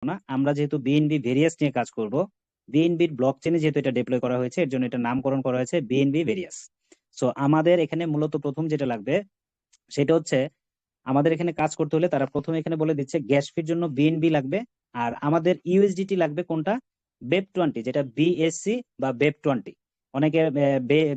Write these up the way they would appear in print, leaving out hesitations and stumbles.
না, আমরা যেহেতু বিএনবি ভেরিয়াস নিয়ে কাজ করব, বিএনবির ব্লক চেনে যেহেতু এটা ডিপ্লয় করা হয়েছে, এর জন্য এটা নামকরণ করা হয়েছে বিএনবি ভেরিয়াস। সো আমাদের এখানে মূলত প্রথম যেটা লাগবে সেটা হচ্ছে, আমাদের এখানে কাজ করতে হলে তারা প্রথমে এখানে বলে দিচ্ছে গ্যাস ফির জন্য বিএনবি লাগবে, আর আমাদের ইউএসডিটি লাগবে কোনটা, বেপ 20, যেটা বিএসসি বা বেপ 20। অনেকে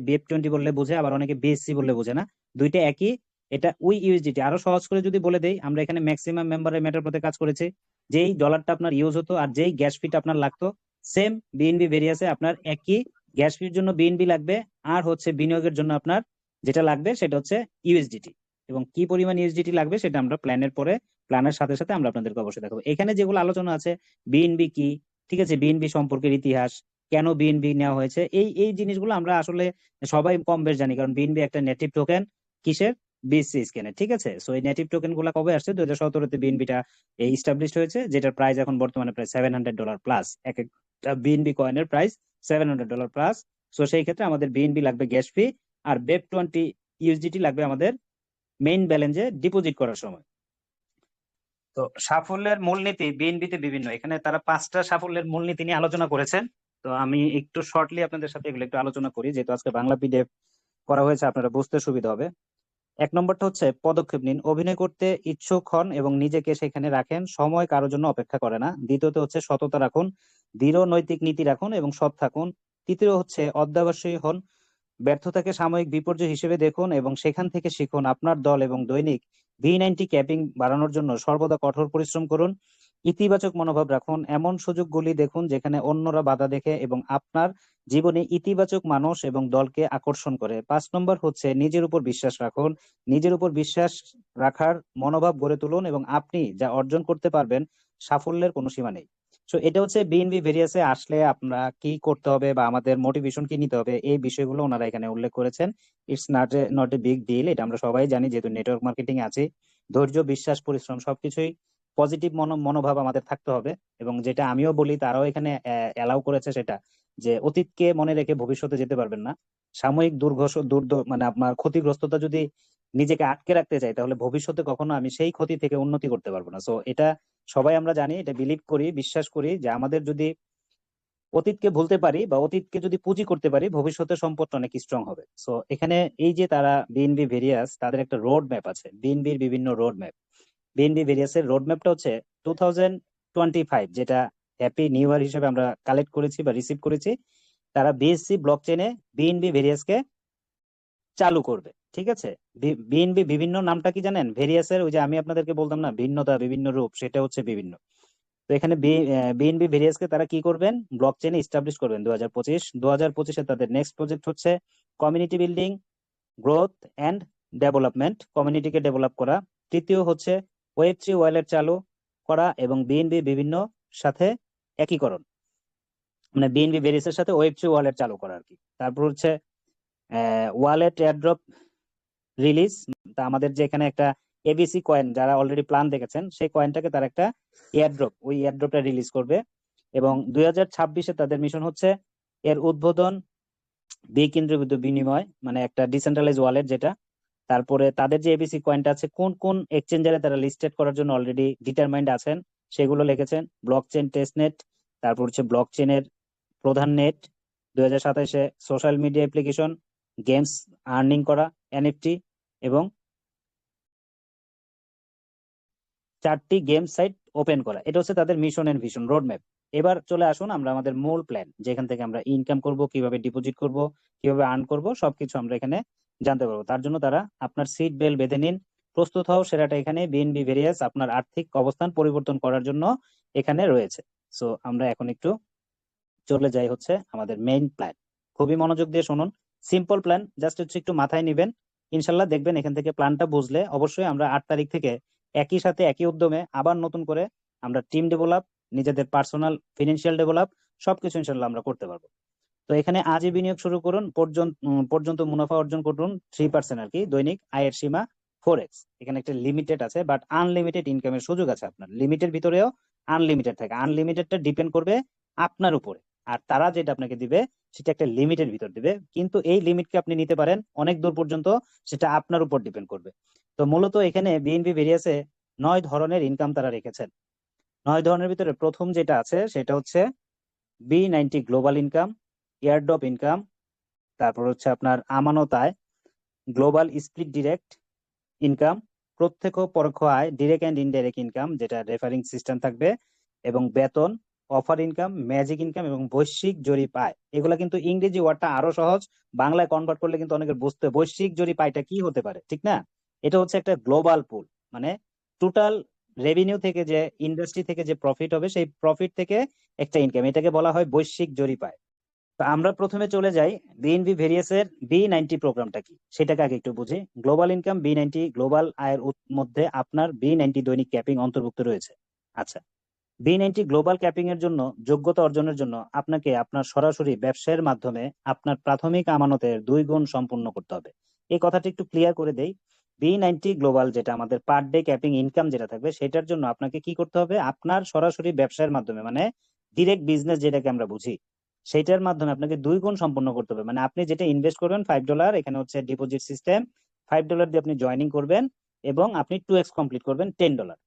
বেপ 20 বললে বোঝে, আবার অনেকে বিএসসি বললে বোঝে না, দুইটা একই। এটা ওই ইউএসডিটি। আরো সহজ করে যদি বলে দেই, আমরা এখানে ম্যাক্সিমাম মেম্বারের ম্যাটার পথে কাজ করেছি, যেই ডলারটা আপনার ইউজ হতো আর যেই গ্যাস ফিটা আপনার লাগতো, সেম বিএনবি ভেরিয়াসে আপনার একই গ্যাস ফির জন্য বিএনবি লাগবে, আর হচ্ছে বিনিয়োগের জন্য আপনার যেটা লাগবে সেটা হচ্ছে ইউএসডিটি। এবং কি পরিমাণ ইউএসডিটি লাগবে সেটা আমরা প্ল্যানের পরে, প্ল্যানের সাথে সাথে আমরা আপনাদেরকে অবশ্যই দেখাবো। এখানে যেগুলো আলোচনা আছে, বিএনবি কি, ঠিক আছে, বিএনবি সম্পর্কের ইতিহাস, কেন বিএনবি নেওয়া হয়েছে, এই এই জিনিসগুলো আমরা আসলে সবাই কম বেশ জানি, কারণ বিএনবি একটা নেটিভ টোকেন কিসের, বিএসসি স্ক্যানের। ঠিক আছে, সো এই নেটিভ টোকেন গুলা কবে আসছে, 2017-তে বিএনবিটা ইস্টাবলিশড হয়েছে, যেটার প্রাইস এখন বর্তমানে প্রায় $700 প্লাস। এক একটা বিএনবি কয়েনের প্রাইস $700 প্লাস। সো সেই ক্ষেত্রে আমাদের বিএনবি লাগবে গ্যাস ফি, আর বেপ 20 ইউএসডিটি লাগবে আমাদের মেইন ব্যালেন্সে ডিপোজিট করার সময়। তো সাফল্যের মূলনীতি বিএনবিতে বিভিন্ন, এখানে তারা 5টা সাফল্যের মূলনীতি নিয়ে আলোচনা করেছেন। তো আমি একটু শর্টলি আপনাদের সাথে এগুলো একটু আলোচনা করি, যেহেতু আজকে বাংলা পিডিএফ করা হয়েছে, আপনারা বুঝতে সুবিধা হবে। 1 নম্বরটা হচ্ছে পদক্ষেপ নিন, অভিনয় করতে ইচ্ছুক হন এবং নিজেকে সেখানে রাখেন, সময় কারোর জন্য অপেক্ষা করে না। দ্বিতীয়ত হচ্ছে সততা রাখুন, দৃঢ় নৈতিক নীতি রাখুন এবং সৎ থাকুন। তৃতীয় হচ্ছে অধ্যাবসায়ী হন, ব্যর্থতাকে সাময়িক বিপর্যয় হিসেবে দেখুন এবং সেখান থেকে শিখুন। আপনার দল এবং দৈনিক V90 ক্যাপিং বাড়ানোর জন্য সর্বদা কঠোর পরিশ্রম করুন। ইতিবাচক মনোভাব রাখুন, এমন সুযোগগুলি দেখুন যেখানে অন্যরা বাধা দেখে এবং আপনার জীবনে ইতিবাচক মানুষ এবং দলকে আকর্ষণ করে। 5 নম্বর হচ্ছে নিজের উপর বিশ্বাস রাখুন, নিজের উপর বিশ্বাস রাখার মনোভাব গড়ে তুলুন এবং আপনি যা অর্জন করতে পারবেন, সাফল্যের কোনো সীমা নেই। সো এটা হচ্ছে বিএনবি ভেরিয়াসে আসলে আমরা কি করতে হবে বা আমাদের মোটিভেশন কি নিতে হবে, এই বিষয়গুলো ওনারা এখানে উল্লেখ করেছেন। It's not a big deal, এটা আমরা সবাই জানি, যেহেতু নেটওয়ার্ক মার্কেটিং আছে। ধৈর্য, বিশ্বাস, পরিশ্রম সবকিছুই পজিটিভ মনোভাব আমাদের থাকতে হবে। এবং যেটা আমিও বলি, তারাও এখানে অ্যালাউ করেছে সেটা, যে অতীতকে মনে রেখে ভবিষ্যতে যেতে পারবেন না। সাময়িক মানে আপনার ক্ষতিগ্রস্ততা যদি নিজেকে আটকে রাখতে চাই, তাহলে ভবিষ্যতে কখনো আমি সেই ক্ষতি থেকে উন্নতি করতে পারবো না। সো এটা সবাই আমরা জানি, এটা বিলিভ করি, বিশ্বাস করি, যে আমাদের যদি অতীতকে ভুলতে পারি বা অতীতকে যদি পুঁজি করতে পারি, ভবিষ্যতের সম্পদটা অনেক স্ট্রং হবে। সো এখানে এই যে তারা বিএনবি ভেরিয়াস, তাদের একটা রোড ম্যাপ আছে, বিএনবির বিভিন্ন রোড ম্যাপ। বিএনবি ভেরিয়াস এর রোড ম্যাপটা হচ্ছে 2025, যেটা হ্যাপি নিউ ইয়ার হিসেবে আমরা কালেক্ট করেছি বা রিসিভ করেছি। তারা বিএসসি ব্লক চেনে বিএনবি ভেরিয়াসকে চালু করবে। ঠিক আছে, বিএনবি বিভিন্ন নামটা কি জানেন, ভেরিয়াসের ওই যে আমি আপনাদেরকে বলতাম না, ভিন্নতা, বিভিন্ন রূপ, সেটা হচ্ছে বিভিন্ন। তো এখানে বিএনবি ভেরিয়াসকে তারা কি করবেন, ব্লক চেনে ইস্টাবলিশ করবেন 2025। তাদের নেক্সট প্রজেক্ট হচ্ছে community building, growth and development, কমিউনিটিকে ডেভেলপ করা। তৃতীয় হচ্ছে ওয়েব3 ওয়ালেট চালু করা এবং বিএনবি বিভিন্ন সাথে একীকরণ, মানে বিএনবি ভেরিয়াসের সাথে ওয়েব3 ওয়ালেট চালু করা আর কি। তারপর হচ্ছে ওয়ালেট এয়ারড্রপ রিলিজ। তা আমাদের যে এখানে একটা এবিসি কয়েন, যারা অলরেডি প্ল্যান দেখেছেন, সেই কয়েনটাকে তারা একটা এয়ারড্রপ, ওই এয়ারড্রপটা রিলিজ করবে। এবং 2026-এ তাদের মিশন হচ্ছে এর উদ্বোধন, বিকেন্দ্রীভূত বিনিময়, মানে একটা ডিসেন্ট্রালাইজ ওয়ালেট যেটা। তারপরে তাদের যে এবিসি কয়েনটা আছে, কোন কোন এক্সচেঞ্জারে তারা লিস্টেড করার জন্য অলরেডি ডিটারমাইন্ড আছেন, সেগুলো লিখেছেন। ব্লক চেন টেস্ট নেট, তারপর হচ্ছে ব্লক চেনের প্রধান নেট। 2027-এ social media application, games earning করা, এনএফটি, এবং 4টি গেম সাইট ওপেন করা। এটা হচ্ছে তাদের mission and vision road map. এবার চলে আসুন আমরা আমাদের মূল প্ল্যান, যেখান থেকে আমরা ইনকাম করব, কিভাবে ডিপোজিট করব, কিভাবে আর্ন করব, সবকিছু আমরা এখানে জানতে পারবো। তার জন্য তারা আপনার সিট বেল্ট বেঁধে নিন, প্রস্তুত হও, সেরাটা এখানে বিএনবি ভেরিয়াস আপনার আর্থিক অবস্থান পরিবর্তন করার জন্য এখানে রয়েছে। সো আমরা এখন একটু চলে যাই হচ্ছে আমাদের মেইন প্ল্যান। খুবই মনোযোগ দিয়ে শুনুন, সিম্পল প্ল্যান, জাস্ট হচ্ছে একটু মাথায় নিবেন। ইনশাল্লাহ দেখবেন এখান থেকে প্ল্যানটা বুঝলে অবশ্যই আমরা 8 তারিখ থেকে একই সাথে একই উদ্যমে আবার নতুন করে আমরা টিম ডেভেলপ, নিজেদের পার্সোনাল ফিনান্সিয়াল ডেভেলপ, সবকিছু ইনশাল্লাহ আমরা করতে পারবো। তো এখানে আজই বিনিয়োগ শুরু করুন, পর্যন্ত মুনাফা অর্জন করুন 3% আর কি, দৈনিক আয়ের সীমা 4x। এখানে একটা লিমিটেড আছে, বাট আনলিমিটেড ইনকামের সুযোগ আছে আপনার। লিমিটের ভিতরেও আনলিমিটেড থাকে, আনলিমিটেডটা ডিপেন্ড করবে আপনার উপরে। আর তারা যেটা আপনাকে দিবে সেটা একটা লিমিটের ভিতর দিবে, কিন্তু এই লিমিটকে আপনি নিতে পারেন অনেক দূর পর্যন্ত, সেটা আপনার উপর ডিপেন্ড করবে। তো মূলত এখানে বিএনবি ভেরিয়াসে 9 ধরনের ইনকাম তারা রেখেছেন। 9 ধরনের ভিতরে প্রথম যেটা আছে সেটা হচ্ছে B90 global income, airdrop income, তারপর হচ্ছে আপনার আমানত আয়, গ্লোবাল স্প্লিট ডিরেক্ট ইনকাম, প্রত্যক্ষ পরোক্ষ আয়, ডিরেক্ট অ্যান্ড ইনডাইরেক্ট ইনকাম যেটা রেফারিং সিস্টেম থাকবে, এবং বেতন, অফার ইনকাম, ম্যাজিক ইনকাম এবং বৈশ্বিক জরিপ আয়। এগুলা কিন্তু ইংরেজি ওয়ার্ডটা আরো সহজ, বাংলায় কনভার্ট করলে কিন্তু অনেকের বুঝতে, বৈশ্বিক জরিপ আয়টা কি হতে পারে, ঠিক না? এটা হচ্ছে একটা গ্লোবাল পুল, মানে টোটাল রেভিনিউ থেকে যে ইন্ডাস্ট্রি থেকে যে প্রফিট হবে সেই প্রফিট থেকে একটা ইনকাম, এটাকে বলা হয় বৈশ্বিক জরিপ আয়। তো আমরা প্রথমে চলে যাই বিএনবি ভেরিয়াসের B90 প্রোগ্রামটা কি সেটাকে আগে একটু বুঝি। গ্লোবাল ইনকাম B90 গ্লোবাল আয়ের মধ্যে আপনার B90 দৈনিক ক্যাপিং অন্তর্ভুক্ত রয়েছে। আচ্ছা, B90 গ্লোবাল ক্যাপিং এর জন্য যোগ্যতা অর্জনের জন্য আপনাকে আপনার সরাসরি ব্যবসায়ের মাধ্যমে আপনার প্রাথমিক আমানতের 2 গুণ সম্পূর্ণ করতে হবে। এই কথাটা একটু ক্লিয়ার করে দেই। B90 গ্লোবাল যেটা আমাদের পার ডে ক্যাপিং ইনকাম যেটা থাকবে সেটার জন্য আপনাকে কি করতে হবে, আপনার সরাসরি ব্যবসায়ের মাধ্যমে, মানে ডিরেক্ট বিজনেস যেটাকে আমরা বুঝি, সেটার মাধ্যমে আপনাকে 2 গুণ সম্পূর্ণ করতে হবে। মানে আপনি যেটা ইনভেস্ট করবেন $5, এখানে হচ্ছে ডিপোজিট সিস্টেম, $5 দিয়ে আপনি জয়েনিং করবেন এবং আপনি 2x কমপ্লিট করবেন $10।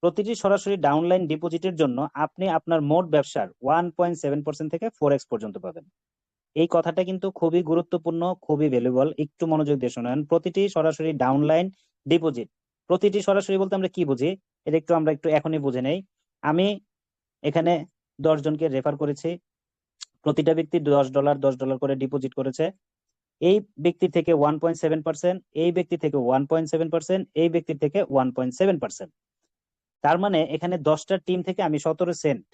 প্রতিটি সরাসরি ডাউনলাইন ডিপোজিটের জন্য আপনি আপনার মোট ব্যবসার 1.7% থেকে 4x পর্যন্ত পাবেন। এই কথাটা কিন্তু খুবই গুরুত্বপূর্ণ, খুবই ভ্যালুয়েবল, একটু মনোযোগ দিয়ে শুনেন। প্রতিটি সরাসরি ডাউনলাইন ডিপোজিট, প্রতিটি সরাসরি বলতে আমরা কি বুঝি এটা একটু আমরা একটু এখনই বুঝে নেই। আমি এখানে 10 জনকে রেফার করেছি, প্রতিটা ব্যক্তি $10 করে ডিপোজিট করেছে। এই ব্যক্তি থেকে 1.7%, এই ব্যক্তি থেকে 1.7%, এই ব্যক্তি থেকে 1.7%। তার মানে এখানে 10টা টিম থেকে আমি 17 সেন্ট,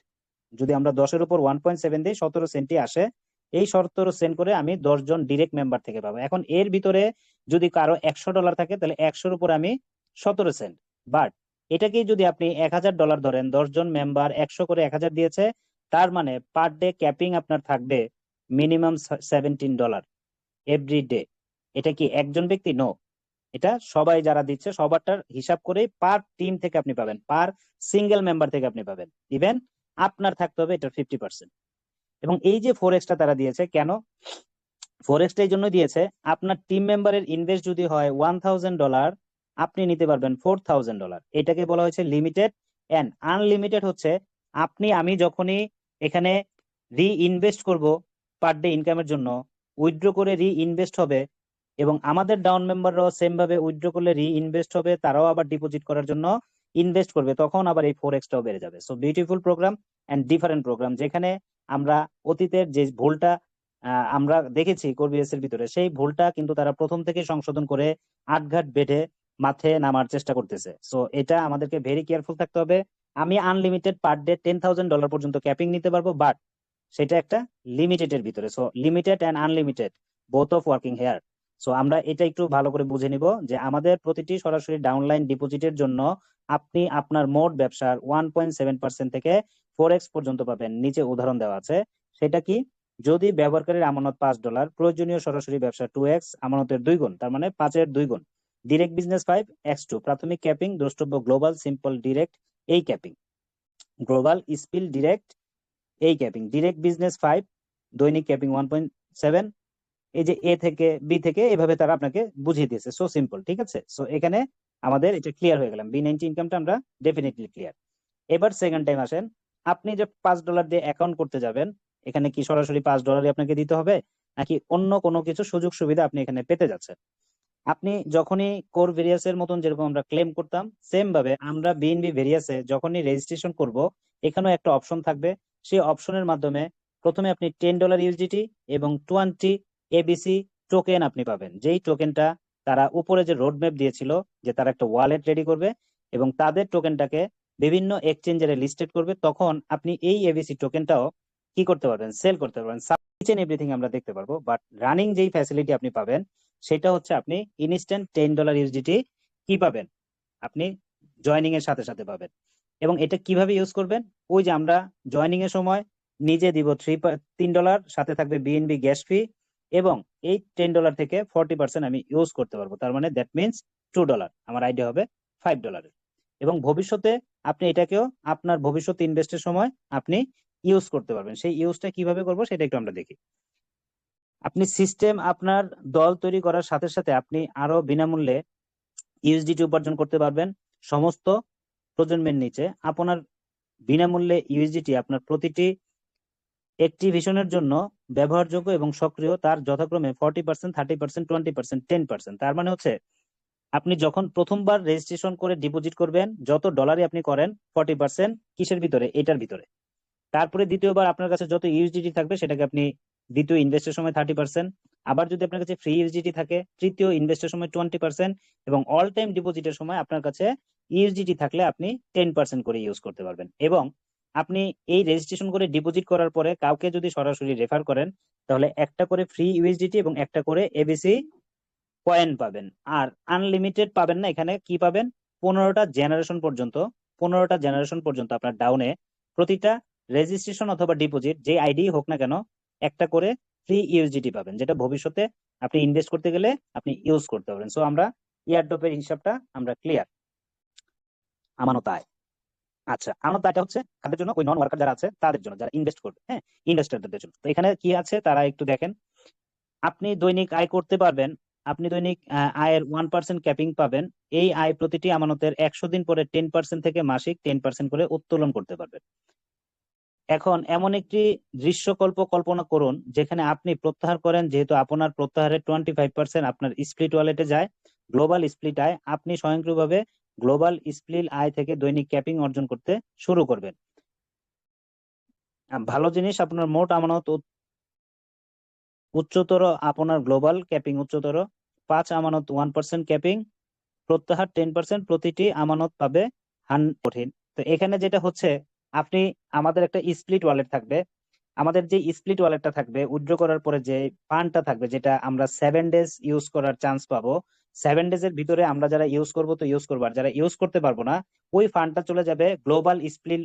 যদি আমরা 10-এর উপর 1.7 দিই 17 সেন্টই আসে। এই 17 সেন্ট করে আমি 10 জন ডিরেক্ট মেম্বার থেকে পাবো। এখন এর ভিতরে যদি কারো $100 থাকে তাহলে 100-র উপর আমি 17 সেন্ট। বাট এটাকে যদি আপনি $1000 ধরেন, 10 জন মেম্বার 100 করে 1000 দিয়েছে, তার মানে পার ডে ক্যাপিং আপনার থাকবে মিনিমাম $17 এভরি ডে। এটা কি একজন ব্যক্তি? নো, এটা সবাই যারা দিচ্ছে সবারটার হিসাব করে পার টিম থেকে আপনি পাবেন, পার সিঙ্গেল মেম্বার থেকে আপনি পাবেন। ইভেন আপনার থাকতে হবে এটার 50%। এবং এই যে 4x তারা দিয়েছে, কেন 4x এই জন্য দিয়েছে, আপনার টিম মেম্বারের ইনভেস্ট যদি হয় $1000, আপনি নিতে পারবেন $4000। এটাকে বলা হয়েছে লিমিটেড। এন্ড আনলিমিটেড হচ্ছে আমি যখনই এখানে রি ইনভেস্ট করবো পার ডে ইনকামের জন্য, উইথড্র করে রি ইনভেস্ট হবে, এবং আমাদের ডাউন মেম্বাররাও সেম ভাবে উইথড্র করলে রি ইনভেস্ট হবে, তারাও আবার ডিপোজিট করার জন্য ইনভেস্ট করবে, তখন আবার এই 4x বেড়ে যাবে। So beautiful program and different program, যেখানে আমরা অতীতের যে ভুলটা আমরা দেখেছি কোরবিএস এর ভিতরে, সেই ভুলটা কিন্তু তারা প্রথম থেকে সংশোধন করে আটঘাট বেঁধে মাঠে নামার চেষ্টা করতেছে। সো এটা আমাদেরকে ভেরি কেয়ারফুল থাকতে হবে। আমি আনলিমিটেড পার ডে $10,000 পর্যন্ত ক্যাপিং নিতে পারবো, বাট সেটা একটা লিমিটেড এর ভিতরে। So limited and unlimited both of working here. So আমরা এটা একটু ভালো করে বুঝে নিব যে আমাদের প্রতিটি সরাসরি ডাউনলাইন ডিপোজিটের জন্য আপনি আপনার মোট ব্যবসার 1.7% থেকে 4x পর্যন্ত পাবেন। নিচে উদাহরণ দেওয়া আছে, সেটা কি, যদি ব্যবহারকারীর আমানত $5, প্রয়োজনীয় সরাসরি ব্যবসা 2x, আমানতের 2 গুণ, তার মানে 5-এর 2 গুণ, ডিরেক্ট বিজনেস 5x2, প্রাথমিক ক্যাপিং দ্রষ্টব্য গ্লোবাল সিম্পল ডিরেক্ট এই ক্যাপিং, গ্লোবাল স্পিল ডিরেক্ট এই ক্যাপিং, ডিরেক্ট বিজনেস 5, দৈনিক ক্যাপিং 1.7। এই যে এ থেকে বি থেকে এভাবে তারা আপনাকে বুঝিয়ে দিয়েছে, সো সিম্পল, ঠিক আছে? সো এখানে আমাদের এটা ক্লিয়ার হয়ে গেলাম, B90 ইনকামটা আমরা ডেফিনেটলি ক্লিয়ার। এবার সেকেন্ড টাইম আসেন, আপনি যে $5 দিয়ে অ্যাকাউন্ট করতে যাবেন, এখানে কি সরাসরি $5 আপনাকে দিতে হবে, নাকি অন্য কোনো কিছু সুযোগ সুবিধা আপনি এখানে পেতে যাচ্ছেন? আপনি যখনই কোর ভেরিয়াসের মতন যেরকম আমরা ক্লেম করতাম, সেম ভাবে আমরা বিএনবি ভেরিয়াসে যখনই রেজিস্ট্রেশন করব, এখানেও একটা অপশন থাকবে। সেই অপশনের মাধ্যমে প্রথমে আপনি $10 ইউজিটি এবং 20 এবিসি টোকেন আপনি পাবেন, যেই টোকেনটা তারা উপরে যে রোড ম্যাপ দিয়েছিল যে তারা একটা ওয়ালেট রেডি করবে এবং তাদের টোকেনটাকে বিভিন্ন এক্সচেঞ্জারে লিস্টেড করবে, তখন আপনি এই এবিসি টোকেনটাও কি করতে পারবেন, সেল করতে পারবেন। এভরিথিং আমরা দেখতে পারবো, বাট রানিং যেই ফ্যাসিলিটি আপনি পাবেন সেটা হচ্ছে আপনি ইনস্ট্যান্ট $10 ইউএসডিটি কি পাবেন, আপনি জয়নিং এর সাথে সাথে পাবেন। এবং এটা কিভাবে ইউজ করবেন, ওই যে আমরা জয়নিং এর সময় নিজে দিব $3 সাথে থাকবে বিএনবি গ্যাস ফি, এবং এই $10 থেকে 40% আমি ইউজ করতে পারবো, তার মানে দ্যাট মিনস $2, আমার আইডিয়া হবে $5। এবং ভবিষ্যতে আপনি এটাকেও আপনার ভবিষ্যৎ ইনভেস্টের সময় আপনি ইউজ করতে পারবেন। সেই ইউজটা কিভাবে করবো সেটা একটু আমরা দেখি। আপনি সিস্টেম আপনার দল তৈরি করার সাথে সাথে আপনি আরো বিনামূল্যে ইউএসডিটি উপার্জন করতে পারবেন সমস্ত প্রজন্মের নিচে। আপনার বিনামূল্যে ইউএসডিটি আপনার প্রতিটি অ্যাক্টিভেশনের জন্য ব্যবহারযোগ্য এবং সক্রিয়, তার যথাক্রমে 40%, 30%, 20%, 10%। তার মানে হচ্ছে আপনি যখন প্রথমবার রেজিস্ট্রেশন করে ডিপোজিট করবেন, যত ডলারই আপনি করেন 40% কিসের ভিতরে, এটার ভিতরে। তারপরে দ্বিতীয়বার আপনার কাছে যত ইউএসডিটি থাকবে সেটাকে আপনি দ্বিতীয় ইনভেস্টের সময় 30%, আবার যদি আপনার কাছে ফ্রি ইউএসডিটি থাকে তৃতীয় ইনভেস্টের সময় 20%, এবং অল টাইম ডিপোজিটের সময় আপনার কাছে ইউএসডিটি থাকলে আপনি 10% করে ইউজ করতে পারবেন। এবং আপনি এই রেজিস্ট্রেশন করে ডিপোজিট করার পরে কাউকে যদি সরাসরি রেফার করেন তাহলে একটা করে ফ্রি ইউএসডিটি এবং একটা করে এবিসি কয়েন পাবেন। আর আনলিমিটেড পাবেন না, এখানে কি পাবেন, 15টা জেনারেশন পর্যন্ত, 15টা জেনারেশন পর্যন্ত আপনার ডাউনে প্রতিটা রেজিস্ট্রেশন অথবা ডিপোজিট যে আইডি হোক না কেন একটা করে ফ্রি ইউএসডিটি পাবেন, যেটা ভবিষ্যতে আপনি ইনভেস্ট করতে গেলে আপনি ইউজ করতে পারবেন। সো আমরা এয়ারড্রপের হিসাবটা আমরা ক্লিয়ার। আমানত আয়, আচ্ছা আমানত আয়টা হচ্ছে কাদের জন্য, ওই নন ওয়ার্কার যারা আছে তাদের জন্য, যারা ইনভেস্ট করবে, হ্যাঁ, ইনভেস্টরদের জন্য। তো এখানে কি আছে তারা একটু দেখেন। আপনি দৈনিক আয় করতে পারবেন, আপনি দৈনিক আয়ের 1% ক্যাপিং পাবেন। এই আয় প্রতিটি আমানতের 100 দিন পরে 10% থেকে মাসিক 10% করে উত্তোলন করতে পারবেন। এখন এমন একটি দৃশ্যকল্প কল্পনা করুন যেখানে আপনি প্রত্যাহার করেন, যেহেতু আপনার প্রত্যাহারের 25% আপনার স্প্লিট ওয়ালেটে যায়, গ্লোবাল স্প্লিট আয়, আপনি স্বয়ংক্রিয়ভাবে গ্লোবাল স্প্লিট আয় থেকে দৈনিক ক্যাপিং অর্জন করতে শুরু করবেন। ভালো জিনিস, আপনার মোট আমানত উচ্চতর, আপনার গ্লোবাল ক্যাপিং উচ্চতর। 5 আমানত 1% ক্যাপিং, প্রত্যাহার 10%, প্রতিটি আমানত পাবে 100 কঠিন। তো এখানে যেটা হচ্ছে, আপনি আমাদের একটা স্প্লিট ওয়ালেট থাকবে, আমাদের যে স্প্লিট ওয়ালেটটা থাকবে উইথড্র করার পরে যে ফান্ডটা থাকবে, যেটা আমরা 7 ডেজ ইউজ করার চান্স পাবো, 7 ডেজের ভিতরে আমরা যারা ইউজ করবো তো ইউজ করবো, আর যারা ইউজ করতে পারবো না ওই ফান্ডটা চলে যাবে গ্লোবাল স্প্লিট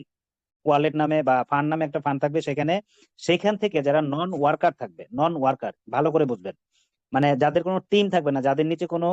ওয়ালেট নামে বা ফান্ড নামে একটা ফান্ড থাকবে সেখানে। সেখান থেকে যারা নন ওয়ার্কার থাকবে, নন ওয়ার্কার ভালো করে বুঝবেন, মানে যাদের কোনো টিম থাকবে না, যাদের নিচে কোনো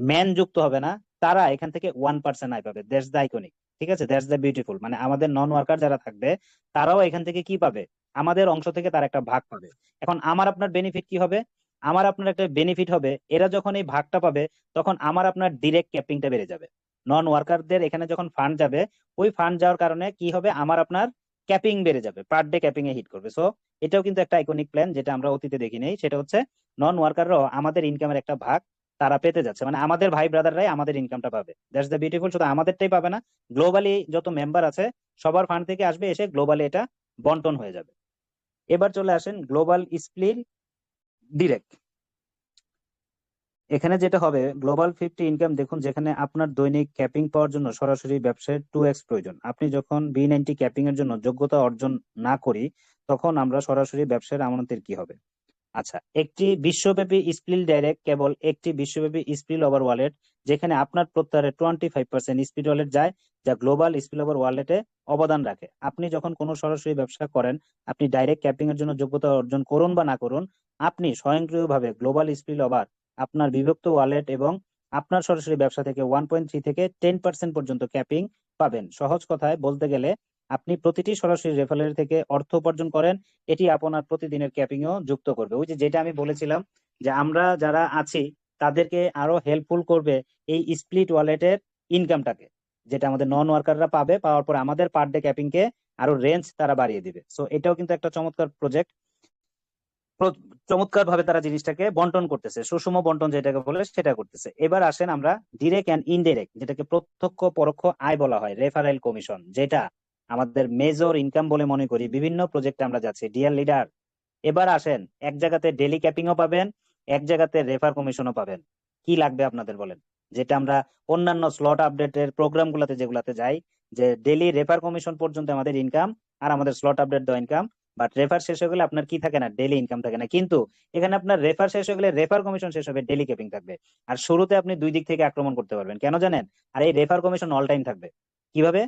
ম্যান যুক্ত হবে না, তারা এখান থেকে 1% আয় পাবে। দ্যাটস দ্য আইকনিক, ঠিক আছে, দ্যাটস দ্য বিউটিফুল। মানে আমাদের নন ওয়ার্কার যারা থাকবে তারাও এখান থেকে কি পাবে, আমাদের অংশ থেকে তারা একটা ভাগ পাবে। এখন আমার আপনার বেনিফিট কি হবে, আমার আপনার একটা বেনিফিট হবে, এরা যখন এই ভাগটা পাবে তখন আমার আপনার ডিরেক্ট ক্যাপিংটা বেড়ে যাবে। নন ওয়ার্কারদের এখানে যখন ফান্ড যাবে, ওই ফান্ড যাওয়ার কারণে কি হবে, আমার আপনার ক্যাপিং বেড়ে যাবে, পার ডে ক্যাপিং এ হিট করবে। সো এটাও কিন্তু একটা আইকনিক প্ল্যান যেটা আমরা অতীতে দেখি নাই। সেটা হচ্ছে নন ওয়ার্কাররাও আমাদের ইনকামের একটা ভাগ তারা পেতে যাচ্ছে, মানে আমাদের ভাই ব্রাদাররাই আমাদের ইনকামটা পাবে। That's the beautiful. শুধু আমাদেরটাই পাবে না, গ্লোবালি যত মেম্বার আছে সবার ফান্ড থেকে আসবে, এসে গ্লোবালি এটা বন্টন হয়ে যাবে। এবার চলে আসেন গ্লোবাল স্প্লিট ডিরেক্ট। এখানে যেটা হবে গ্লোবাল 50 ইনকাম, দেখুন যেখানে আপনার দৈনিক ক্যাপিং পাওয়ার জন্য সরাসরি ব্যবসায় 2x প্রয়োজন। আপনি যখন B90 ক্যাপিং এর জন্য যোগ্যতা অর্জন না করি তখন আমরা সরাসরি ব্যবসায়ের আমানতের কি হবে। আচ্ছা, একটি বিশ্বব্যাপী স্পিল ডাইরেক্ট, কেবল একটি বিশ্বব্যাপী স্পিল ওভার ওয়ালেট যেখানে আপনার প্রত্যাহারের 25% স্পিল ওয়ালেট যায়, যা গ্লোবাল স্পিল ওভার ওয়ালেটে অবদান রাখে। আপনি যখন কোনো সরাসরি ব্যবসা করেন, আপনি ডাইরেক্ট ক্যাপিং এর জন্য যোগ্যতা অর্জন করুন বা না করুন, আপনি স্বয়ংক্রিয়ভাবে গ্লোবাল স্পিল ওভার আপনার বিভক্ত ওয়ালেট এবং আপনার সরাসরি ব্যবসা থেকে 1.3 থেকে 10% পর্যন্ত ক্যাপিং পাবেন। সহজ কথায় বলতে গেলে আপনি প্রতিটি সরাসরি রেফারেল থেকে অর্থ উপার্জন করেন, এটি আপনার প্রতিদিনের ক্যাপিংও যুক্ত করবে। ওই যে যেটা আমি বলেছিলাম যে আমরা যারা আছি তাদেরকে আরো হেল্পফুল করবে এই স্প্লিট ওয়ালেটের ইনকামটাকে, যেটা আমাদের নন ওয়ার্কাররা পাবে, পাওয়ার পর আমাদের পার ডে ক্যাপিং কে আরো রেঞ্জ তারা বাড়িয়ে দিবে। সো এটাও কিন্তু একটা চমৎকার প্রজেক্ট, চমৎকার ভাবে তারা জিনিসটাকে বন্টন করতেছে, সুষম বন্টন যেটাকে বলে সেটা করতেছে। এবার আসেন আমরা ডিরেক্ট এন্ড ইনডিরেক্ট, যেটাকে প্রত্যক্ষ পরোক্ষ আয় বলা হয়, রেফারেল কমিশন, যেটা আমাদের মেজর ইনকাম বলে মনে করি। বিভিন্ন প্রজেক্টে আমরা যাচ্ছি ডিয়ার লিডার। এবার আসেন, এক জায়গাতে ডেলি ক্যাপিংও পাবেন, এক জায়গাতে রেফার কমিশনও পাবেন। কি লাগবে আপনাদের বলেন, যেটা আমরা অন্যান্য স্লট আপডেটের প্রোগ্রাম গুলাতে যেগুলাতে যাই, যে ডেলি রেফার কমিশন পর্যন্ত আমাদের ইনকাম আর আমাদের স্লট আপডেট দেওয়া ইনকাম, বাট রেফার শেষ হয়ে গেলে আপনার কি থাকে না, ডেলি ইনকাম থাকে না। কিন্তু এখানে আপনার রেফার শেষ হয়ে গেলে রেফার কমিশন শেষ হবে, ডেলি ক্যাপিং থাকবে। আর শুরুতে আপনি দুই দিক থেকে আক্রমণ করতে পারবেন, কেন জানেন, আর এই রেফার কমিশন অল টাইম থাকবে। কিভাবে,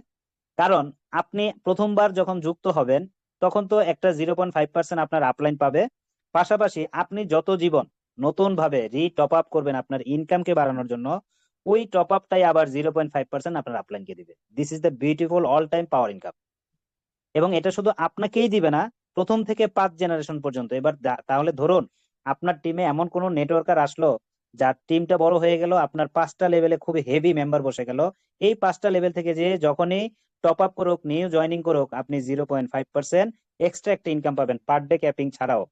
কারণ আপনি প্রথমবার যখন যুক্ত হবেন তখন তো একটা 0.5% আপনার আপলাইন পাবে, পাশাপাশি আপনি যত জীবন নতুন ভাবে টপ আপ করবেন আপনার ইনকামকে বাড়ানোর জন্য, ওই টপ আপটাই আবার 0.5% আপনার আপলাইনকে দিবে। This is the beautiful all time power income. এবং এটা শুধু আপনাকেই দিবে না, প্রথম থেকে 5 জেনারেশন পর্যন্ত। এবার তাহলে ধরুন আপনার টিমে এমন কোন নেটওয়ার্কার আসলো যার টিমটা বড় হয়ে গেল, আপনার 5টা লেভেলে খুবই হেভি মেম্বার বসে গেল, এই 5টা লেভেল থেকে যে যখনই টপ আপ করুক, নিউ জয়নিং করুক, আপনি 0.5% এক্সট্রা একটা ইনকাম পাবেন পার ডে ক্যাপিং ছাড়াও।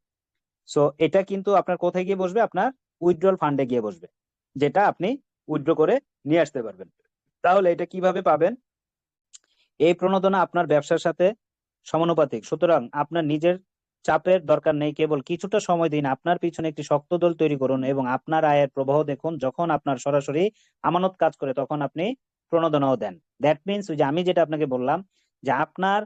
সো এটা কিন্তু আপনার কোথায় গিয়ে বসবে? আপনার উইথড্রল ফান্ডে গিয়ে বসবে, যেটা আপনি উইথড্র করে নিয়ে আসতে পারবেন। তাহলে এটা কিভাবে পাবেন? এই প্রণোদনা আপনার ব্যবসার সাথে সমানুপাতিক, সুতরাং আপনার নিজের চাপের দরকার নেই। কেবল কিছুটা সময় দিন, আপনার পিছনে একটি শক্ত দল তৈরি করুন এবং আপনার আয়ের প্রবাহ দেখুন। যখন আপনার সরাসরি আমানত কাজ করে তখন আপনি প্রণোদনাও দেন। দ্যাট মিনস যে আমি যেটা আপনাকে বললাম, যে আপনার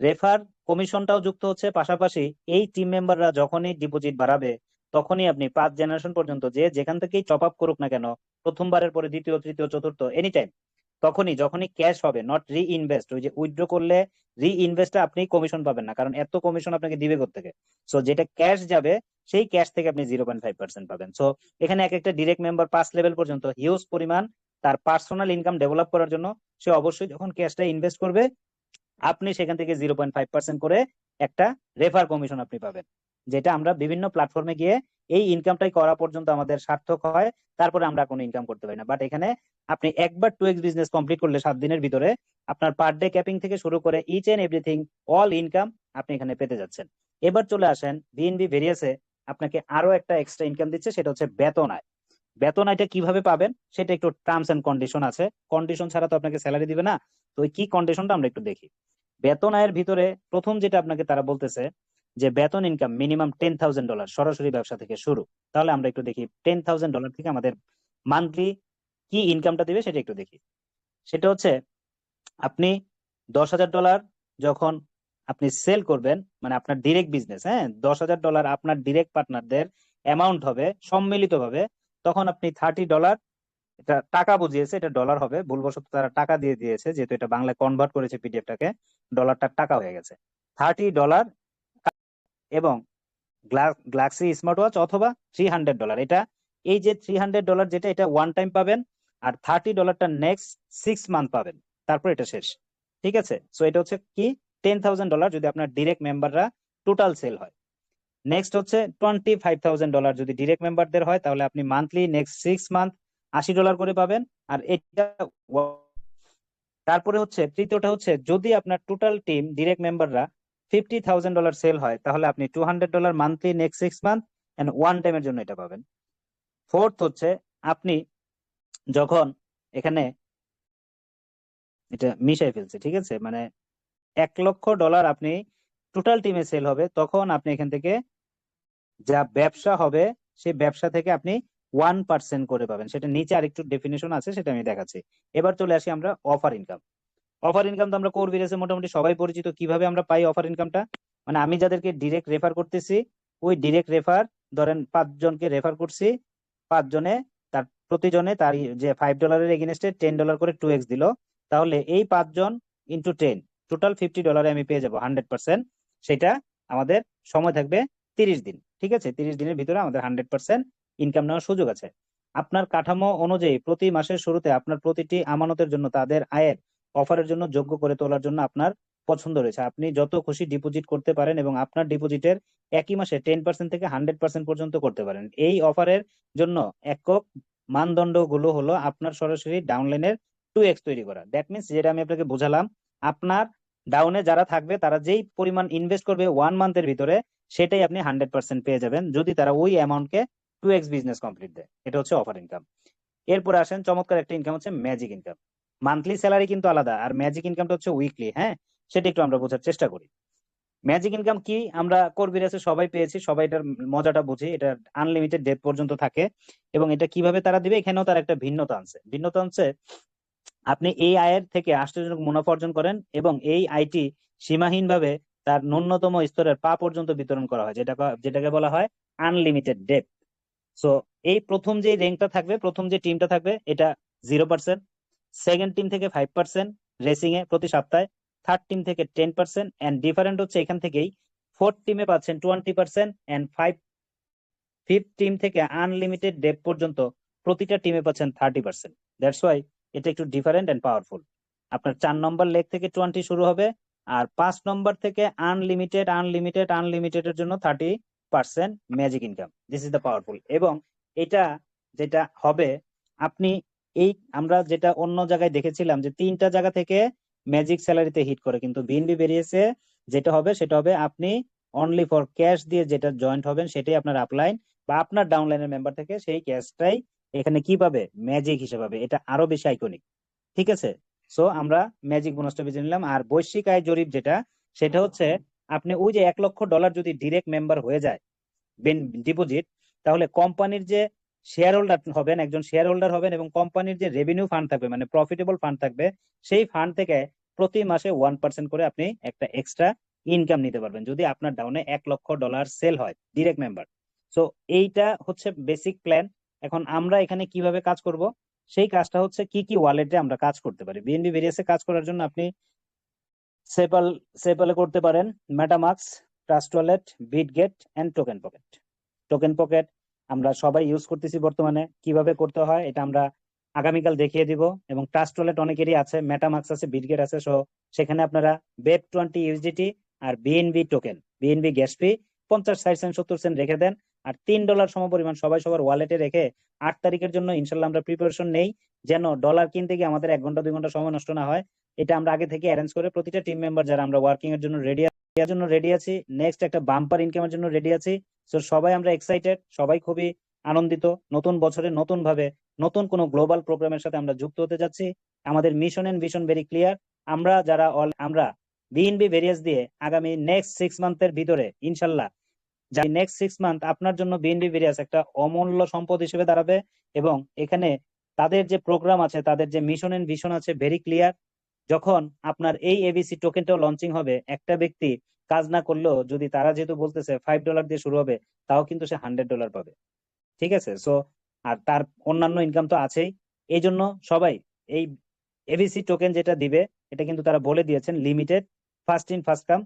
রেফার কমিশনটাও যুক্ত হচ্ছে, পাশাপাশি এই টিম মেম্বাররা যখনই ডিপোজিট বাড়াবে তখনই আপনি 5 জেনারেশন পর্যন্ত যে যেখান থেকেই টপ আপ করুক না কেন, প্রথমবারের পরে দ্বিতীয়, তৃতীয়, চতুর্থ, এনি টাইম, তখনই যখনই ক্যাশ হবে, নট রি ইনভেস্ট, ওই যে উইথড্র করলে রি ইনভেস্টে আপনি কমিশন পাবেন না, কারণ এত কমিশন আপনাকে দিবে কোত্থেকে? সো যেটা ক্যাশ যাবে সেই ক্যাশ থেকে আপনি 0.5% পাবেন। সো এখানে এক একটা ডিরেক্ট মেম্বার 5 লেভেল পর্যন্ত হিউজ পরিমাণ তার পার্সোনাল ইনকাম ডেভেলপ করার জন্য সে অবশ্যই যখন ক্যাশটা ইনভেস্ট করবে, আপনি সেখান থেকে 0.5% করে একটা রেফার কমিশন আপনি পাবেন, যেটা আমরা বিভিন্ন প্ল্যাটফর্মে গিয়ে এই ইনকামটাই করা পর্যন্ত আমাদের সার্থক হয়, তারপরে আমরা কোনো ইনকাম করতে পারি না। বাট এখানে আপনি একবার 2x বিজনেস কমপ্লিট করলে 7 দিনের ভিতরে আপনার পার ডে ক্যাপিং থেকে শুরু করে each and everything all income আপনি এখানে পেতে যাচ্ছেন। এবার চলে আসেন বিএনবি ভেরিয়াসে আপনাকে আরো একটা এক্সট্রা ইনকাম দিচ্ছে, সেটা হচ্ছে বেতন আয়। বেতন আয়টা কিভাবে পাবেন সেটা একটু টার্মস এন্ড কন্ডিশন আছে, কন্ডিশন ছাড়া তো আপনাকে স্যালারি দিবে না। তো ওই কি কন্ডিশনটা আমরা একটু দেখি। বেতন আয়ের ভিতরে প্রথম যেটা আপনাকে তারা বলতেছে যে বেতন ইনকাম মিনিমাম $10,000 সরাসরি ব্যবসা থেকে শুরু। তাহলে আমরা একটু দেখি $10,000 থেকে আমাদের মান্থলি কি ইনকামটা দিবে সেটা একটু দেখি। সেটা হচ্ছে আপনি $10,000 যখন আপনি সেল করবেন, মানে আপনার ডিরেক্ট বিজনেস, হ্যাঁ, $10,000 আপনার ডিরেক্ট পার্টনারদের অ্যামাউন্ট হবে সম্মিলিতভাবে, তখন আপনি $30, এটা টাকা বুঝিয়েছে, এটা ডলার হবে, ভুলবশত তারা টাকা দিয়ে দিয়েছে, যেহেতু এটা বাংলায় কনভার্ট করেছে পিডিএফটাকে, ডলারটা টাকা হয়ে গেছে। $30 এবং গ্লাক্সি স্মার্ট ওয়াচ অথবা $300, এটা এই যে $300 যেটা, এটা ওয়ান টাইম পাবেন, আর $30টা নেক্সট 6 মান্থ পাবেন, তারপর এটা শেষ। ঠিক আছে, সো এটা হচ্ছে কি $10,000 যদি আপনার ডিরেক্ট মেম্বাররা টোটাল সেল হয়। নেক্সট হচ্ছে $25,000 যদি ডিরেক্ট মেম্বারদের হয়, তাহলে আপনি মান্থলি নেক্সট 6 মান্থ $80 করে পাবেন। আর এটা তারপরে হচ্ছে তৃতীয়টা হচ্ছে যদি আপনার টোটাল টিম ডিরেক্ট মেম্বাররা $50,000 সেল হয়, তাহলে আপনি $200 monthly next 6 month and one টাইমের জন্য এটা পাবেন। ফোর্থ হচ্ছে আপনি যখন এখানে এটা মিশাই ফেলছে, ঠিক আছে, মানে $1,00,000 আপনি টোটাল টিমে সেল হবে, তখন আপনি এখান থেকে যা ব্যবসা হবে সেই ব্যবসা থেকে আপনি 1% করে পাবেন। সেটা নিচে আরেকটু ডেফিনেশন আছে, সেটা আমি দেখাচ্ছি। এবার চলে আসি আমরা অফার ইনকাম। অফার ইনকাম তো আমরা কোর বিজনেসে মোটামুটি সবাই পরিচিত। কিভাবে আমরা পাই অফার ইনকামটা? মানে আমি যাদেরকে ডিরেক্ট রেফার করতেছি, ওই ডিরেক্ট রেফার, ধরেন 5 জনকে রেফার করছি, 5 জনে তার প্রতিজনে তার যে $5 এগেনস্টে $10 করে 2x দিল, তাহলে এই 5 জন ইন্টু 10 টোটাল $50 আমি পেয়ে যাবো 100%। সেটা আমাদের সময় থাকবে 30 দিন। ঠিক আছে, 30 দিনের ভিতরে আমাদের 100% ইনকাম নেওয়ার সুযোগ আছে। আপনার কাঠামো অনুযায়ী প্রতি মাসের শুরুতে আপনার প্রতিটি আমানতের জন্য তাদের আয়ের অফারের জন্য যোগ্য করে তোলার জন্য আপনার পছন্দ রয়েছে। আপনি যত খুশি ডিপোজিট করতে পারেন এবং আপনার ডিপোজিটের একই মাসে 10% থেকে 100% পর্যন্ত করতে পারেন। এই অফারের জন্য একক মানদণ্ড গুলো হলো আপনার সরাসরি ডাউনলাইনের 2x তৈরি করা। দ্যাট মিনস যেটা আমি আপনাকে বোঝালাম, আপনার ডাউনে যারা থাকবে তারা যেই পরিমাণ ইনভেস্ট করবে 1 মান্থের ভিতরে, সেটাই আপনি 100% পেয়ে যাবেন যদি তারা ওই অ্যামাউন্টকে 2x বিজনেস কমপ্লিট দেয়। এটা হচ্ছে অফার ইনকাম। এরপরে আসেন চমৎকার একটা ইনকাম হচ্ছে ম্যাজিক ইনকাম। মান্থলি স্যালারি কিন্তু আলাদা, আর ম্যাজিক ইনকামটা হচ্ছে উইকলি। হ্যাঁ, সেটা একটু আমরা বোঝার চেষ্টা করি। ম্যাজিক ইনকাম কি? আমরা কর্বিরাসে সবাই পেয়েছি, সবাই এটার মজাটা বুঝি। এটা আনলিমিটেড ডেট পর্যন্ত থাকে এবং এটা কিভাবে তারা দিবে, এখানেও তার একটা ভিন্নতা আনছে। ভিন্নতা হচ্ছে আপনি এই আয়ের থেকে আশ্চর্যজনক মুনাফা অর্জন করেন এবং এই আয়টি সীমাহীনভাবে তার ন্যূনতম স্তরের পা পর্যন্ত বিতরণ করা হয়, যেটাকে বলা হয় আনলিমিটেড ডেট। সো এই প্রথম যে র্যাঙ্কটা থাকবে, প্রথম যে টিমটা থাকবে, এটা 0%, সেকেন্ড টিম থেকে 5% রেসিং এ প্রতি সপ্তাহে, থার্ড টিম থেকে 10%, এন্ড ডিফারেন্ট হচ্ছে এখান থেকেই ফোর্থ টিমে পাচ্ছেন 20% এন্ড ফিফথ টিম থেকে আনলিমিটেড ডেপ পর্যন্ত প্রতিটা টিমে পাচ্ছেন 30%। দ্যাটস ওয়াই এটা একটু ডিফারেন্ট এন্ড পাওয়ারফুল। আপনার 4 নম্বর লেগ থেকে 20 শুরু হবে, আর 5 নম্বর থেকে আনলিমিটেড আনলিমিটেড আনলিমিটেড এর জন্য 30% magic income. This is the powerful. এবং এটা যেটা হবে, আপনি এই আমরা যেটা অন্য জায়গায় দেখেছিলাম যে 3টা জায়গা থেকে ম্যাজিক স্যালারিতে হিট করে, কিন্তু বিএনবি বেরিয়েছে যেটা হবে সেটা হবে আপনি অনলি ফর ক্যাশ দিয়ে যেটা জয়েন্ট হবেন সেটাই আপনার আপলাইন বা আপনার ডাউনলাইনের মেম্বার থেকে সেই ক্যাশটাই এখানে কি পাবে, ম্যাজিক হিসেবে পাবে। এটা আরো বেশি আইকনিক, ঠিক আছে। সো আমরা ম্যাজিক বোনাসটা বেছে নিলাম। আর বৈশ্বিক আয় জরিপ যেটা, সেটা হচ্ছে আপনি ওই যে $1 লক্ষ যদি ডিরেক্ট মেম্বার হয়ে যায় ডিপোজিট, তাহলে কোম্পানির যে শেয়ার হোল্ডার হবেন, একজন শেয়ার হোল্ডার হবেন, এবং কোম্পানির যে রেভিনিউ ফান্ড থাকবে মানে প্রফিটেবল ফান্ড থাকবে, সেই ফান্ড থেকে প্রতি মাসে 1% করে আপনি একটা এক্সট্রা ইনকাম নিতে পারবেন যদি আপনার ডাউনে $1 লক্ষ সেল হয় ডিরেক্ট মেম্বার। সো এইটা হচ্ছে বেসিক প্ল্যান। এখন আমরা এখানে কিভাবে কাজ করব, সেই কাজটা হচ্ছে কি কি ওয়ালেটে আমরা কাজ করতে পারি। বিএনবি ভেরিয়াসে কাজ করার জন্য আপনি সেপাল সেপালে করতে পারেন, MetaMask, Trust Wallet, Bitget and Token Pocket. Token Pocket আমরা সবাই ইউজ করতেছি বর্তমানে, কিভাবে করতে হয় এটা আমরা আগামীকাল দেখিয়ে দিব। এবং ট্রাস্ট ওয়ালেট অনেকেরই আছে, মেটামাক্স আছে, বিটগেট আছে। সো সেখানে আপনারা BEP20 ইউএসডিটি আর BNB token, BNB gas fee 50, 60 cent, 70 cent রেখে দেন। আর $3 সমপরিমাণ সবাই সবার ওয়ালেটে রেখে 8 তারিখের জন্য ইনশাল্লাহ আমরা প্রিপারেশন নেই, যেন ডলার কিনতে গিয়ে আমাদের 1 ঘন্টা 2 ঘন্টা সময় নষ্ট না হয়। এটা আমরা আগে থেকে অ্যারেঞ্জ করে প্রতিটা টিম মেম্বার যারা আমরা ওয়ার্কিং এর জন্য রেডি আছি, নেক্সট একটা বাম্পার ইনকামের জন্য রেডি আছি। তো সবাই আমরা এক্সাইটেড, সবাই খুবই আনন্দিত। নতুন বছরে নতুন ভাবে নতুন কোনো গ্লোবাল প্রোগ্রামের সাথে আমরা যুক্ত হতে যাচ্ছি। আমাদের mission and vision very clear. আমরা বিএনবি ভেরিয়াস দিয়ে আগামী নেক্সট 6 মান্থের ভিতরে ইনশাল্লাহ, যাই নেক্সট 6 মান্থ আপনার জন্য বিএনবি ভেরিয়াস একটা অমূল্য সম্পদ হিসেবে দাঁড়াবে। এবং এখানে তাদের যে প্রোগ্রাম আছে, তাদের যে মিশন এন্ড ভিশন আছে ভেরি ক্লিয়ার। যখন আপনার এই এবিসি টোকেনটাও লঞ্চিং হবে, একটা ব্যক্তি কাজ না করলেও, যদি তারা যেহেতু বলতেছে $5 দিয়ে শুরু হবে, তাও কিন্তু সে $100 পাবে, ঠিক আছে। সো আর তার অন্যান্য ইনকাম তো আছেই। এই জন্য সবাই এই এবিসি টোকেন যেটা দিবে, এটা কিন্তু তারা বলে দিয়েছেন limited, first in first come.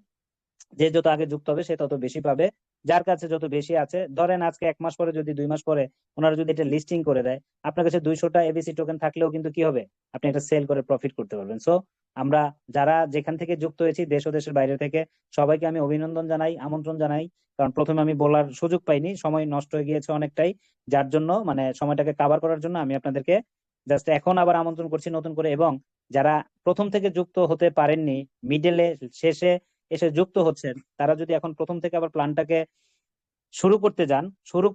যে যত আগে যুক্ত হবে সে তত বেশি পাবে, যার কাছে যত বেশি আছে। ধরেন আজকে 1 মাস পরে, যদি 2 মাস পরে ওনারা যদি এটা লিস্টিং করে দেয়, আপনার কাছে 200টা এবিসি টোকেন থাকলেও কিন্তু কি হবে, আপনি এটা সেল করে প্রফিট করতে পারবেন। সো আমরা যারা যেখান থেকে যুক্ত হয়েছি, দেশ ও দেশের বাইরে থেকে, সবাইকে আমি অভিনন্দন জানাই, আমন্ত্রণ জানাই। কারণ প্রথমে আমি বলার সুযোগ পাইনি, সময় নষ্ট হয়ে গিয়েছে অনেকটাই, যার জন্য মানে সময়টাকে কাভার করার জন্য আমি আপনাদেরকে জাস্ট এখন আবার আমন্ত্রণ করছি নতুন করে। এবং যারা প্রথম থেকে যুক্ত হতে পারেননি, মিডলে শেষে এসে যুক্ত হচ্ছেন, তারা যদি এখন প্রথম থেকে আবার প্ল্যানটাকে শুরু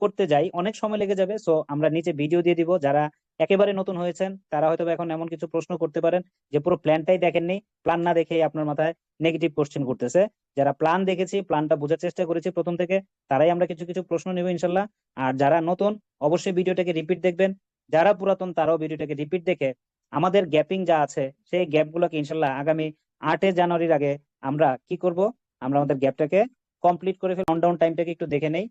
করতে যাই, অনেক সময় লেগে যাবে। সো আমরা নিচে ভিডিও দিয়ে দিব। যারা একেবারে নতুন হয়েছেন তারা হয়তো এখন এমন কিছু প্রশ্ন করতে পারেন যে পুরো প্ল্যানটাই দেখেননি, প্ল্যান না দেখেই আপনার মাথায় নেগেটিভ কোশ্চেন করতেছে। যারা প্ল্যান দেখেছি, প্ল্যানটা বোঝার চেষ্টা করেছি প্রথম থেকে, তারাই আমরা কিছু কিছু প্রশ্ন নেব ইনশাল্লাহ। আর যারা নতুন, অবশ্যই ভিডিওটাকে রিপিট দেখবেন। যারা পুরাতন তারাও ভিডিওটাকে রিপিট দেখে আমাদের গ্যাপিং যা আছে সেই গ্যাপ গুলোকে ইনশাল্লাহ আগামী 8 জানুয়ারির আগে আমরা কি করব, আমরা আমাদের গ্যাপটাকে কমপ্লিট করে ফেলি। কাউন্টডাউন টাইমটাকে একটু দেখে নেই,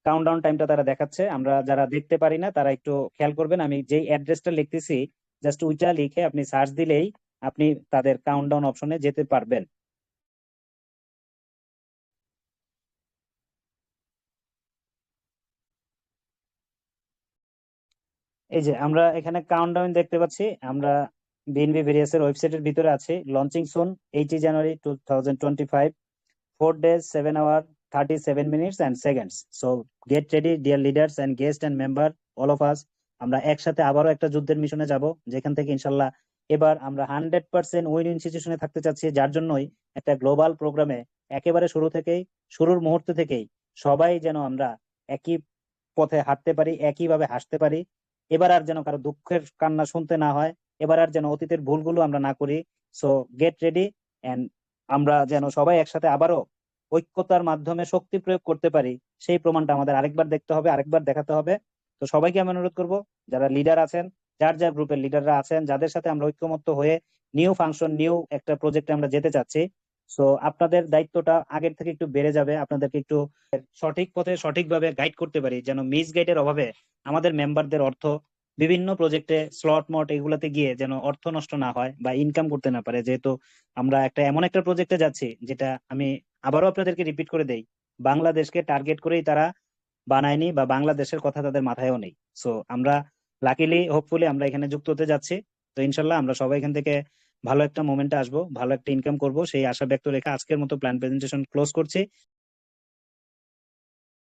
কাউন্টডাউন টাইমটা তারা দেখাচ্ছে, আমরা যারা দেখতে পারি না তারা একটু খেয়াল করবেন। আমি যেই অ্যাড্রেসটা লিখতেছি, জাস্ট ওইটা লিখে আপনি সার্চ দিলেই আপনি তাদের কাউন্টডাউন অপশনে যেতে পারবেন। এই যে আমরা এখানে কাউন্টডাউন দেখতে পাচ্ছি, আমরা বিএনবি ভেরিয়াসের ওয়েবসাইটের ভিতরে আছি। Launching soon 80 January 2025, 4 days 7 hour 37 minutes and seconds. So get ready dear leaders and guests and member, all of us। আমরা একসাথে আবারও একটা যুদ্ধের মিশনে যাব, যেখান থেকে ইনশাল্লাহ এবার আমরা 100% উইন উইন সিচুয়েশনে থাকতে চাচ্ছি। যার জন্যই একটা গ্লোবাল প্রোগ্রামে একেবারে শুরুর মুহূর্ত থেকেই সবাই যেন আমরা একই পথে হাঁটতে পারি, একইভাবে হাসতে পারি। এবার আর যেন কারো দুঃখের কান্না শুনতে না হয়, এবার আর যেন অতীতের ভুলগুলো আমরা না করি। সো গেট রেডি এন্ড আমরা যেন সবাই একসাথে আবারও ঐক্যতার মাধ্যমে শক্তি প্রয়োগ করতে পারি, সেই প্রমাণটা আমাদের আরেকবার দেখতে হবে, আরেকবার দেখাতে হবে। তো সবাইকে আমি অনুরোধ করব, যারা লিডার আছেন, যার যার গ্রুপের লিডাররা আছেন, যাদের সাথে আমরা ঐক্যমত্য হয়ে নিউ ফাংশন, নিউ একটা প্রজেক্টে আমরা যেতে চাচ্ছি, সো আপনাদের দায়িত্বটা আগের থেকে একটু বেড়ে যাবে। আপনাদেরকে একটু সঠিক পথে সঠিকভাবে গাইড করতে পারি, যেন মিস গাইডের অভাবে আমাদের মেম্বারদের অর্থ বিভিন্ন প্রজেক্টে স্লট মট এগুলাতে গিয়ে যেন অর্থ নষ্ট না হয় বা ইনকাম করতে না পারে। যেহেতু আমরা এমন একটা প্রজেক্টে যাচ্ছি, যেটা আমি আবারও আপনাদেরকে রিপিট করে দেই, বাংলাদেশকে টার্গেট করেই তারা বানায়নি, বা বাংলাদেশের কথা তাদের মাথায়ও নেই। সো আমরা লাকিলি হোপফুলি আমরা এখানে যুক্ত হতে যাচ্ছি। তো ইনশাল্লাহ আমরা সবাই এখান থেকে ভালো একটা মোমেন্টে আসবো, ভালো একটা ইনকাম করব, সেই আশা ব্যক্ত রেখে আজকের মতো প্ল্যান প্রেজেন্টেশন ক্লোজ করছি।